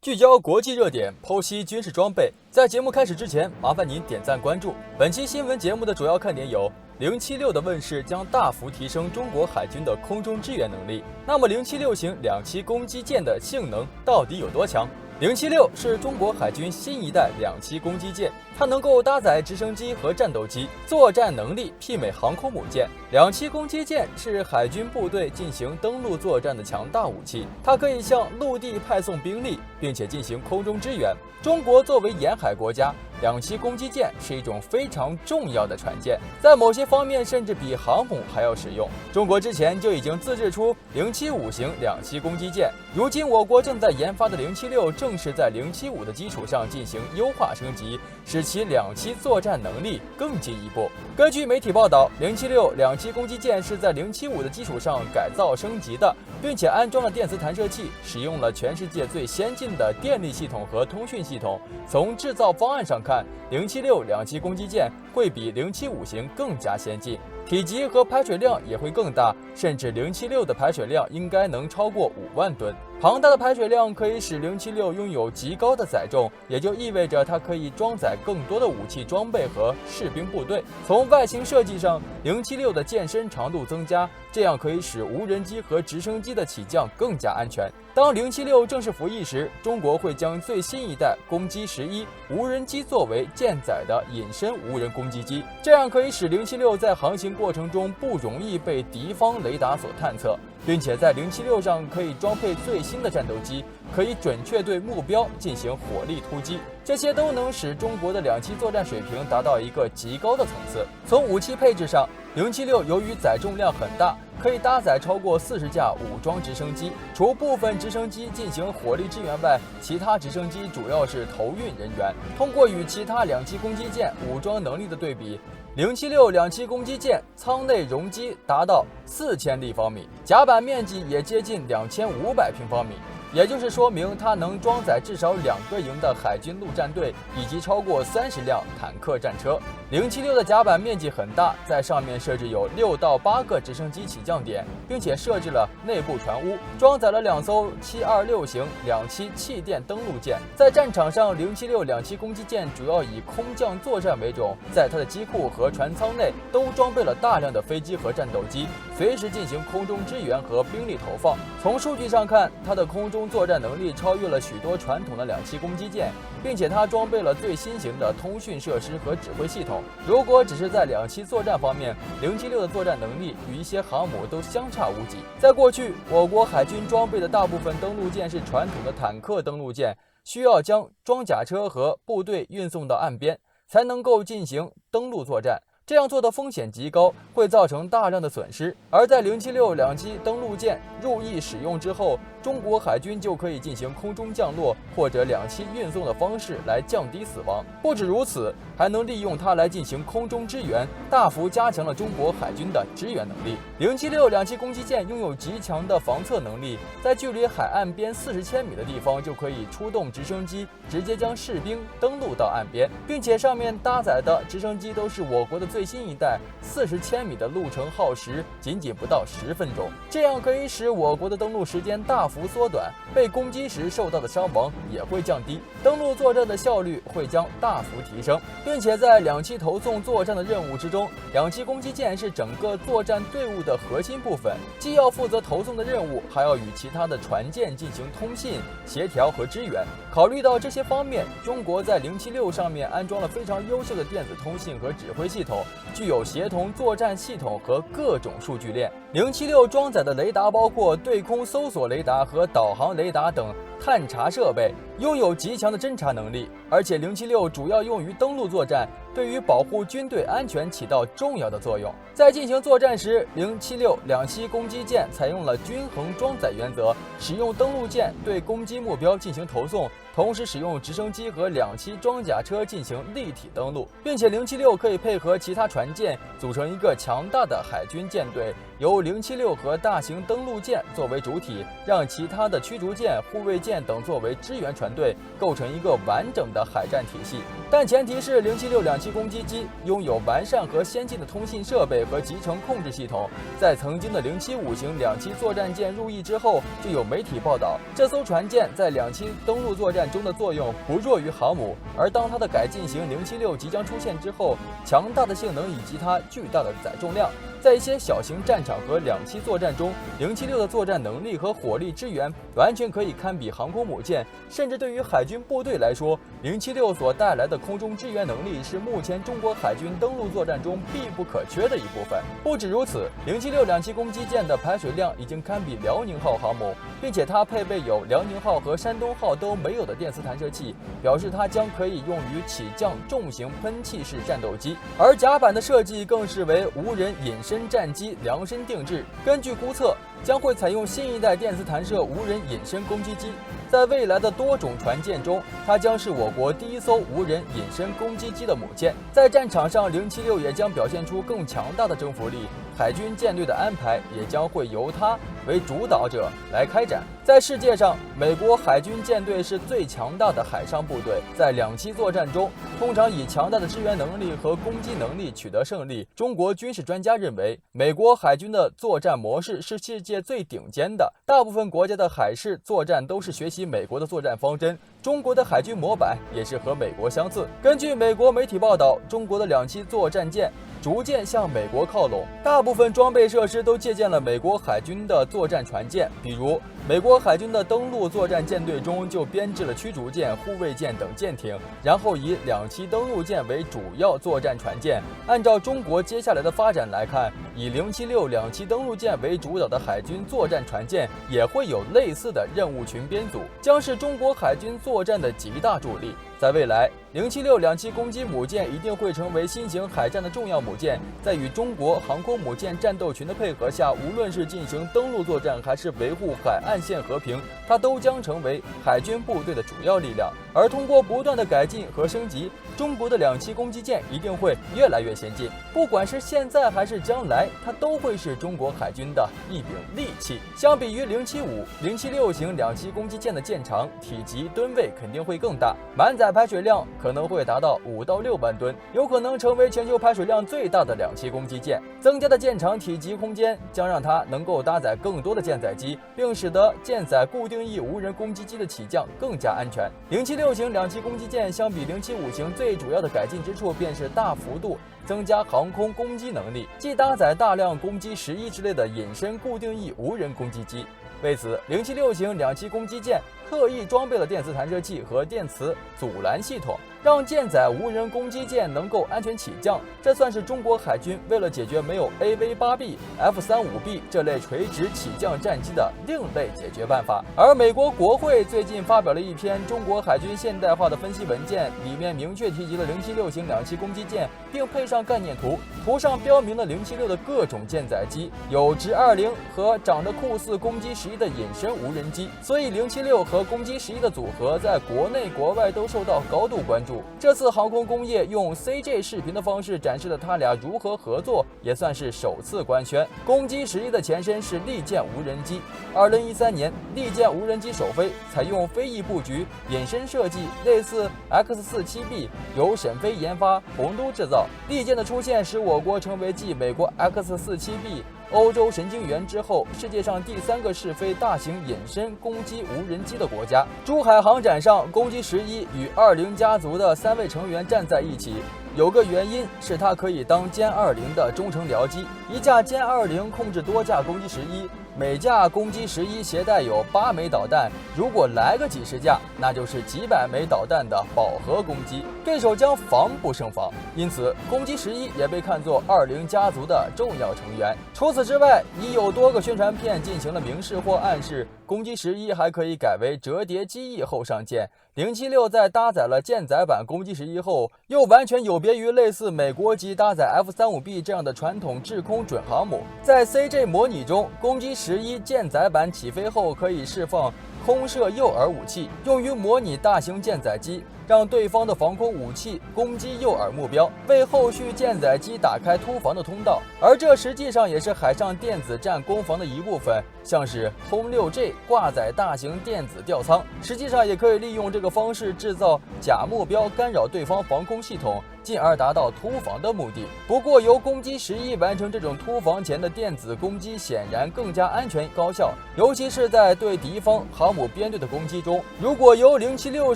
聚焦国际热点，剖析军事装备。在节目开始之前，麻烦您点赞关注。本期新闻节目的主要看点有：076的问世将大幅提升中国海军的空中支援能力。那么076型两栖攻击舰的性能到底有多强？076是中国海军新一代两栖攻击舰，它能够搭载直升机和战斗机，作战能力媲美航空母舰。两栖攻击舰是海军部队进行登陆作战的强大武器，它可以向陆地派送兵力，并且进行空中支援。中国作为沿海国家，两栖攻击舰是一种非常重要的船舰，在某些方面甚至比航母还要实用。中国之前就已经自制出075型两栖攻击舰，如今我国正在研发的076正是在075的基础上进行优化升级，使其两栖作战能力更进一步。根据媒体报道，076两栖攻击舰是在075的基础上改造升级的，并且安装了电磁弹射器，使用了全世界最先进的电力系统和通讯系统。从制造方案上看，076两栖攻击舰会比075型更加先进，体积和排水量也会更大，甚至076的排水量应该能超过5万吨。庞大的排水量可以使076拥有极高的载重，也就意味着它可以装载更多的武器装备和士兵部队。从外形设计上，076的舰身长度增加，这样可以使无人机和直升机的起降更加安全。当076正式服役时，中国会将最新一代攻击11无人机作为舰载的隐身无人攻击机，这样可以使076在航行过程中不容易被敌方雷达所探测，并且在076上可以装配最新的战斗机，可以准确对目标进行火力突击。这些都能使中国的两栖作战水平达到一个极高的层次。从武器配置上，076由于载重量很大，可以搭载超过40架武装直升机，除部分直升机进行火力支援外，其他直升机主要是投运人员。通过与其他两栖攻击舰武装能力的对比，076两栖攻击舰舱内容积达到4000立方米，甲板面积也接近2500平方米。也就是说明它能装载至少2个营的海军陆战队以及超过30辆坦克战车。076的甲板面积很大，在上面设置有6到8个直升机起降点，并且设置了内部船坞，装载了2艘726型两栖气垫登陆舰。在战场上，076两栖攻击舰主要以空降作战为主，在它的机库和船舱内都装备了大量的飞机和战斗机，随时进行空中支援和兵力投放。从数据上看，它的空中作战能力超越了许多传统的两栖攻击舰，并且它装备了最新型的通讯设施和指挥系统。如果只是在两栖作战方面，076的作战能力与一些航母都相差无几。在过去，我国海军装备的大部分登陆舰是传统的坦克登陆舰，需要将装甲车和部队运送到岸边，才能够进行登陆作战。这样做的风险极高，会造成大量的损失。而在076两栖登陆舰入役使用之后，中国海军就可以进行空中降落或者两栖运送的方式来降低死亡。不止如此，还能利用它来进行空中支援，大幅加强了中国海军的支援能力。076两栖攻击舰拥有极强的防测能力，在距离海岸边40千米的地方就可以出动直升机，直接将士兵登陆到岸边，并且上面搭载的直升机都是我国的最新一代，40千米的路程耗时仅不到10分钟，这样可以使我国的登陆时间大幅缩短，被攻击时受到的伤亡也会降低，登陆作战的效率会将大幅提升。并且在两栖投送作战的任务之中，两栖攻击舰是整个作战队伍的核心部分，既要负责投送的任务，还要与其他的船舰进行通信、协调和支援。考虑到这些方面，中国在076上面安装了非常优秀的电子通信和指挥系统，具有协同作战系统和各种数据链。076装载的雷达包括对空搜索雷达和导航雷达等探查设备，拥有极强的侦察能力。而且076主要用于登陆作战，对于保护军队安全起到重要的作用。在进行作战时，076两栖攻击舰采用了均衡装载原则，使用登陆舰对攻击目标进行投送，同时使用直升机和两栖装甲车进行立体登陆，并且076可以配合其他船舰组成一个强大的海军舰队，由076和大型登陆舰作为主体，让其他的驱逐舰、护卫舰舰等作为支援船队，构成一个完整的海战体系。但前提是076两栖攻击机拥有完善和先进的通信设备和集成控制系统。在曾经的075型两栖作战舰入役之后，就有媒体报道，这艘船舰在两栖登陆作战中的作用不弱于航母。而当它的改进型076即将出现之后，强大的性能以及它巨大的载重量，在一些小型战场和两栖作战中，076的作战能力和火力支援完全可以堪比航空母舰。甚至对于海军部队来说，076所带来的空中支援能力是目前中国海军登陆作战中必不可缺的一部分。不止如此，076两栖攻击舰的排水量已经堪比辽宁号航母，并且它配备有辽宁号和山东号都没有的电磁弹射器，表示它将可以用于起降重型喷气式战斗机。而甲板的设计更是为无人隐身战机量身定制，根据估测，将会采用新一代电磁弹射无人隐身攻击机。在未来的多种船舰中，它将是我国第一艘无人隐身攻击机的母舰。在战场上，076也将表现出更强大的征服力，海军舰队的安排也将会由它为主导者来开展。在世界上，美国海军舰队是最强大的海上部队，在两栖作战中，通常以强大的支援能力和攻击能力取得胜利。中国军事专家认为，美国海军的作战模式是世界最顶尖的，大部分国家的海事作战都是学习美国的作战方针，中国的海军模板也是和美国相似。根据美国媒体报道，中国的两栖作战舰逐渐向美国靠拢，大部分装备设施都借鉴了美国海军的作战船舰，比如美国海军的登陆作战舰队中就编制了驱逐舰、护卫舰等舰艇，然后以两栖登陆舰为主要作战船舰。按照中国接下来的发展来看，以076两栖登陆舰为主导的海军作战船舰也会有类似的任务群编组，将是中国海军作战的极大助力。在未来，076两栖攻击母舰一定会成为新型海战的重要母舰，在与中国航空母舰战斗群的配合下，无论是进行登陆作战还是维护海岸线和平，它都将成为海军部队的主要力量。而通过不断的改进和升级，中国的两栖攻击舰一定会越来越先进，不管是现在还是将来，它都会是中国海军的一柄利器。相比于075、076型两栖攻击舰的舰长，体积吨位肯定会更大，满载排水量可能会达到5到6万吨，有可能成为全球排水量最大的两栖攻击舰。增加的舰长体积空间将让它能够搭载更多的舰载机，并使得舰载固定翼无人攻击机的起降更加安全。076型两栖攻击舰相比075型最主要的改进之处便是大幅度增加航空攻击能力，既搭载大量攻击11之类的隐身固定翼无人攻击机。为此，076型两栖攻击舰特意装备了电磁弹射器和电磁阻拦系统，让舰载无人攻击舰能够安全起降。这算是中国海军为了解决没有 AV-8B、F-35B 这类垂直起降战机的另类解决办法。而美国国会最近发表了一篇中国海军现代化的分析文件，里面明确提及了076型两栖攻击舰，并配上概念图，图上标明了076的各种舰载机，有直20和长得酷似攻击11的隐身无人机，所以076和攻击11的组合在国内国外都受到高度关注。这次航空工业用 CG 视频的方式展示了他俩如何合作，也算是首次官宣。攻击11的前身是利剑无人机，2013年利剑无人机首飞，采用飞翼布局、隐身设计，类似 X-47B， 由沈飞研发，洪都制造。利剑的出现使我国成为继美国 X-47B、欧洲神经元之后，世界上第3个试飞大型隐身攻击无人机的国家。珠海航展上，攻击11与20家族的3位成员站在一起。有个原因是它可以当歼20的中程僚机，一架歼20控制多架攻击11，每架攻击11携带有8枚导弹，如果来个几十架，那就是几百枚导弹的饱和攻击，对手将防不胜防。因此，攻击11也被看作20家族的重要成员。除此之外，已有多个宣传片进行了明示或暗示，攻击11还可以改为折叠机翼后上舰。076在搭载了舰载版攻击11后，又完全有别于类似美国级搭载 F-35B 这样的传统制空准航母。在 CG 模拟中，攻击11舰载版起飞后可以释放空射诱饵武器，用于模拟大型舰载机。让对方的防空武器攻击诱饵目标，为后续舰载机打开突防的通道。而这实际上也是海上电子战攻防的一部分，像是轰6G 挂载大型电子吊舱，实际上也可以利用这个方式制造假目标，干扰对方防空系统，进而达到突防的目的。不过，由攻击11完成这种突防前的电子攻击显然更加安全高效，尤其是在对敌方航母编队的攻击中。如果由076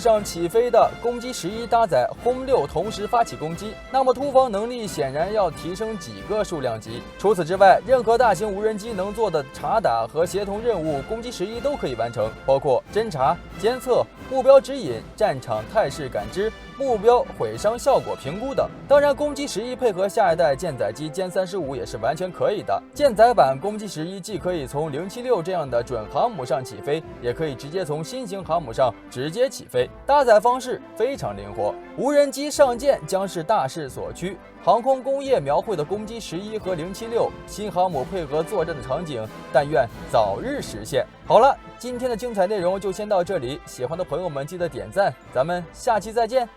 上起飞的攻击11搭载轰6同时发起攻击，那么突防能力显然要提升几个数量级。除此之外，任何大型无人机能做的查打和协同任务，攻击11都可以完成，包括侦察、监测、目标指引、战场态势感知、目标毁伤效果评估等。当然，攻击11配合下一代舰载机歼35也是完全可以的。舰载版攻击11既可以从076这样的准航母上起飞，也可以直接从新型航母上直接起飞，搭载方式非常灵活。无人机上舰将是大势所趋。航空工业描绘的攻击11和076新航母配合作战的场景，但愿早日实现。好了，今天的精彩内容就先到这里，喜欢的朋友们记得点赞，咱们下期再见。